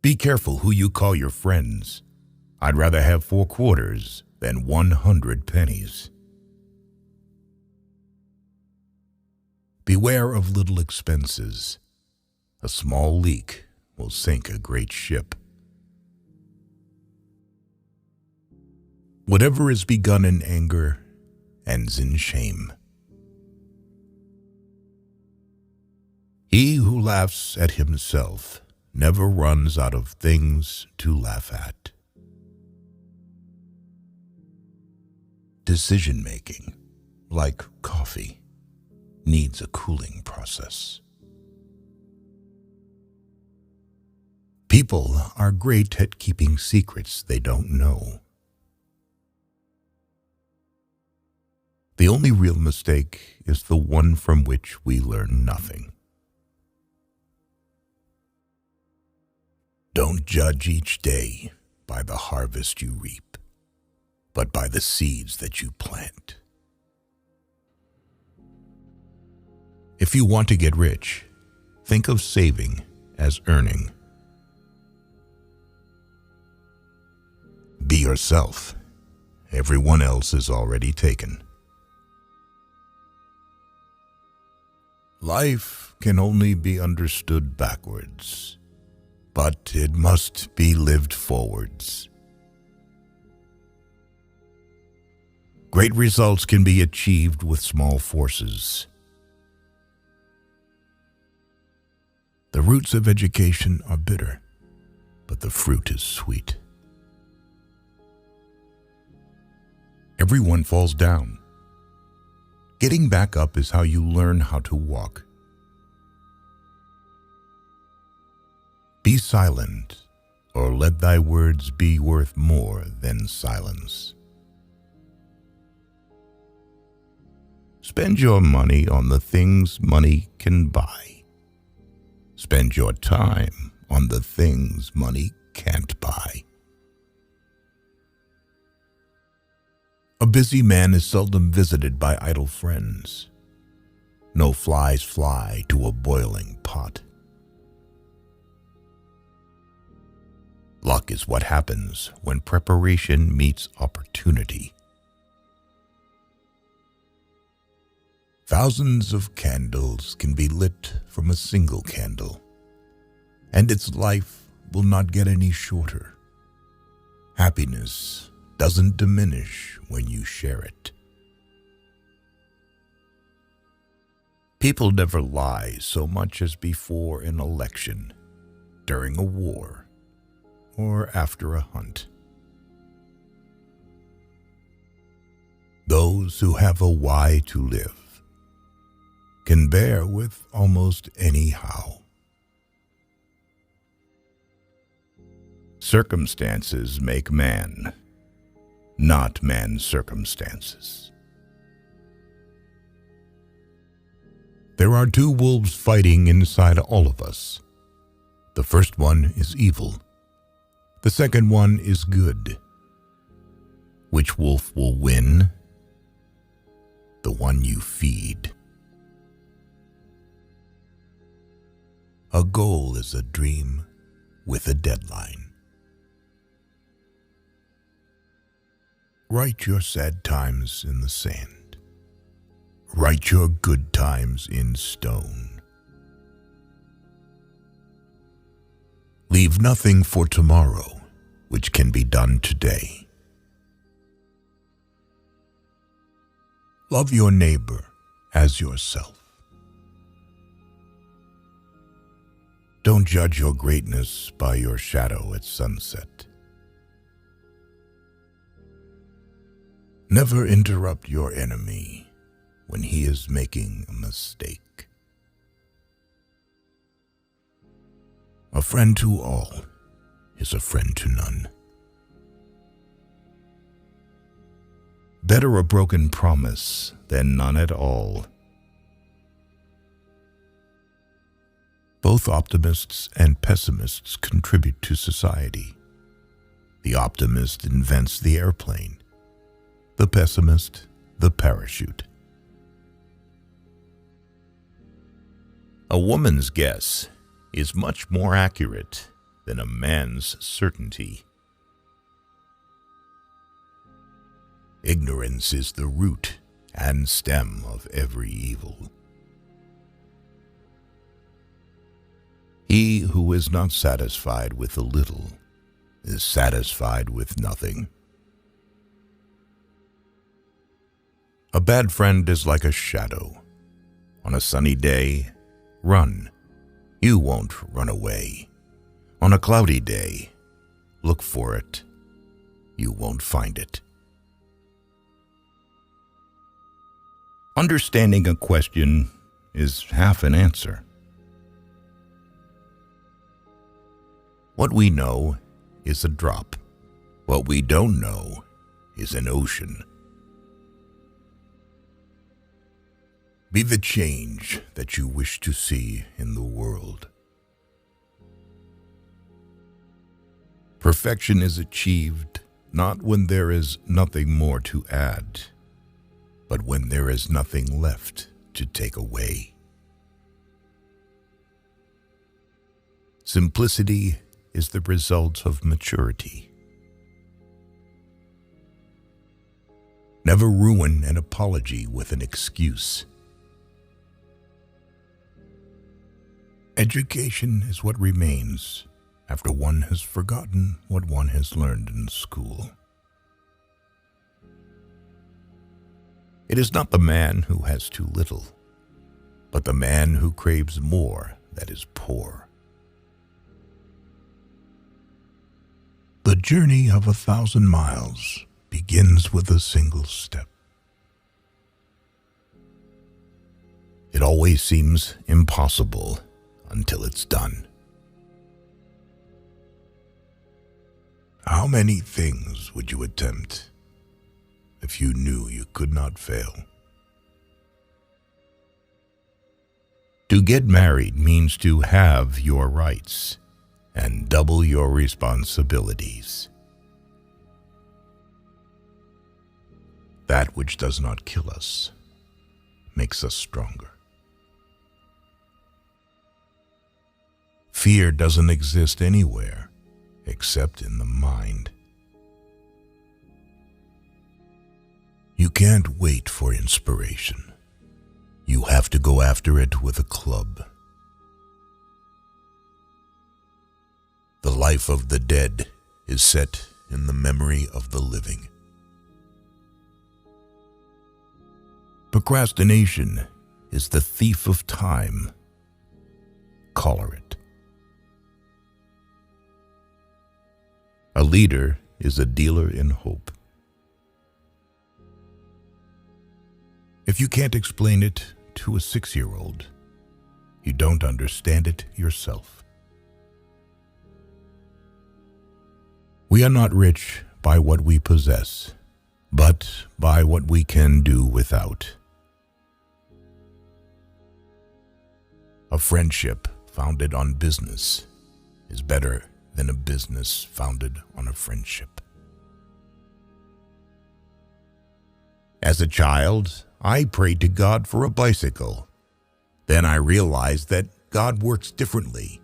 Be careful who you call your friends. I'd rather have 4 quarters than 100 pennies. Beware of little expenses. A small leak will sink a great ship. Whatever is begun in anger ends in shame. He who laughs at himself never runs out of things to laugh at. Decision-making, like coffee, needs a cooling process. People are great at keeping secrets they don't know. The only real mistake is the one from which we learn nothing. Don't judge each day by the harvest you reap, but by the seeds that you plant. If you want to get rich, think of saving as earning. Be yourself. Everyone else is already taken. Life can only be understood backwards, but it must be lived forwards. Great results can be achieved with small forces. The roots of education are bitter, but the fruit is sweet. Everyone falls down. Getting back up is how you learn how to walk. Be silent, or let thy words be worth more than silence. Spend your money on the things money can buy. Spend your time on the things money can't buy. A busy man is seldom visited by idle friends. No flies fly to a boiling pot. Luck is what happens when preparation meets opportunity. Thousands of candles can be lit from a single candle, and its life will not get any shorter. Happiness doesn't diminish when you share it. People never lie so much as before an election, during a war, or after a hunt. Those who have a why to live can bear with almost anyhow. Circumstances make man, not man's circumstances. There are 2 wolves fighting inside all of us. The first one is evil. The second one is good. Which wolf will win? The one you feed. A goal is a dream with a deadline. Write your sad times in the sand. Write your good times in stone. Leave nothing for tomorrow which can be done today. Love your neighbor as yourself. Don't judge your greatness by your shadow at sunset. Never interrupt your enemy when he is making a mistake. A friend to all is a friend to none. Better a broken promise than none at all. Both optimists and pessimists contribute to society. The optimist invents the airplane. The pessimist, the parachute. A woman's guess is much more accurate than a man's certainty. Ignorance is the root and stem of every evil. He who is not satisfied with a little is satisfied with nothing. A bad friend is like a shadow. On a sunny day, run. You won't run away. On a cloudy day, look for it. You won't find it. Understanding a question is half an answer. What we know is a drop. What we don't know is an ocean. Be the change that you wish to see in the world. Perfection is achieved not when there is nothing more to add, but when there is nothing left to take away. Simplicity is the result of maturity. Never ruin an apology with an excuse. Education is what remains after one has forgotten what one has learned in school. It is not the man who has too little, but the man who craves more that is poor. The journey of 1,000 miles begins with a single step. It always seems impossible until it's done. How many things would you attempt if you knew you could not fail? To get married means to have your rights and double your responsibilities. That which does not kill us makes us stronger. Fear doesn't exist anywhere except in the mind. You can't wait for inspiration. You have to go after it with a club. The life of the dead is set in the memory of the living. Procrastination is the thief of time. Collar it. A leader is a dealer in hope. If you can't explain it to a 6-year-old, you don't understand it yourself. We are not rich by what we possess, but by what we can do without. A friendship founded on business is better than a business founded on a friendship. As a child, I prayed to God for a bicycle. Then I realized that God works differently.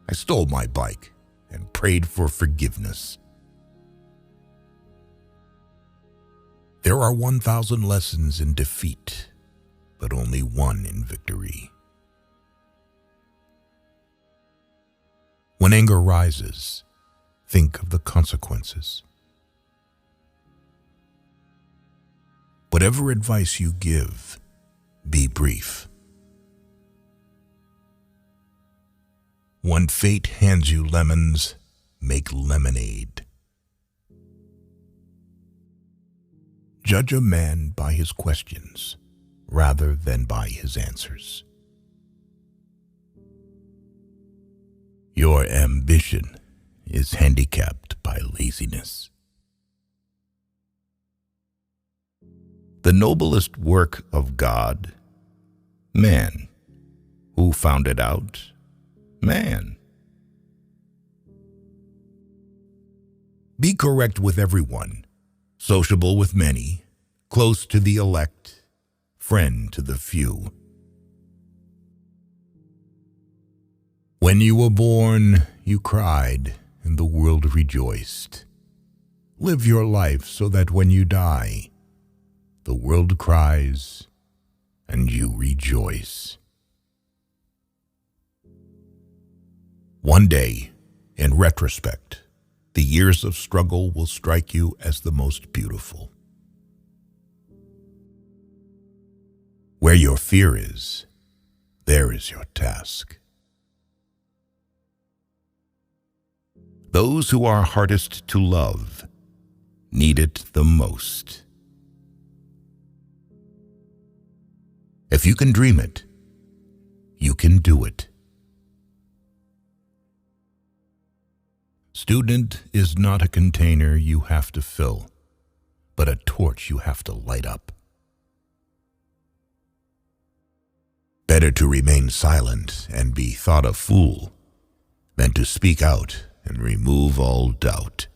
I stole my bike and prayed for forgiveness. There are 1,000 lessons in defeat, but only one in victory. When anger rises, think of the consequences. Whatever advice you give, be brief. When fate hands you lemons, make lemonade. Judge a man by his questions rather than by his answers. Your ambition is handicapped by laziness. The noblest work of God, man. Who found it out? Man. Be correct with everyone, sociable with many, close to the elect, friend to the few. When you were born, you cried, and the world rejoiced. Live your life so that when you die, the world cries, and you rejoice. One day, in retrospect, the years of struggle will strike you as the most beautiful. Where your fear is, there is your task. Those who are hardest to love need it the most. If you can dream it, you can do it. Student is not a container you have to fill, but a torch you have to light up. Better to remain silent and be thought a fool than to speak out and remove all doubt.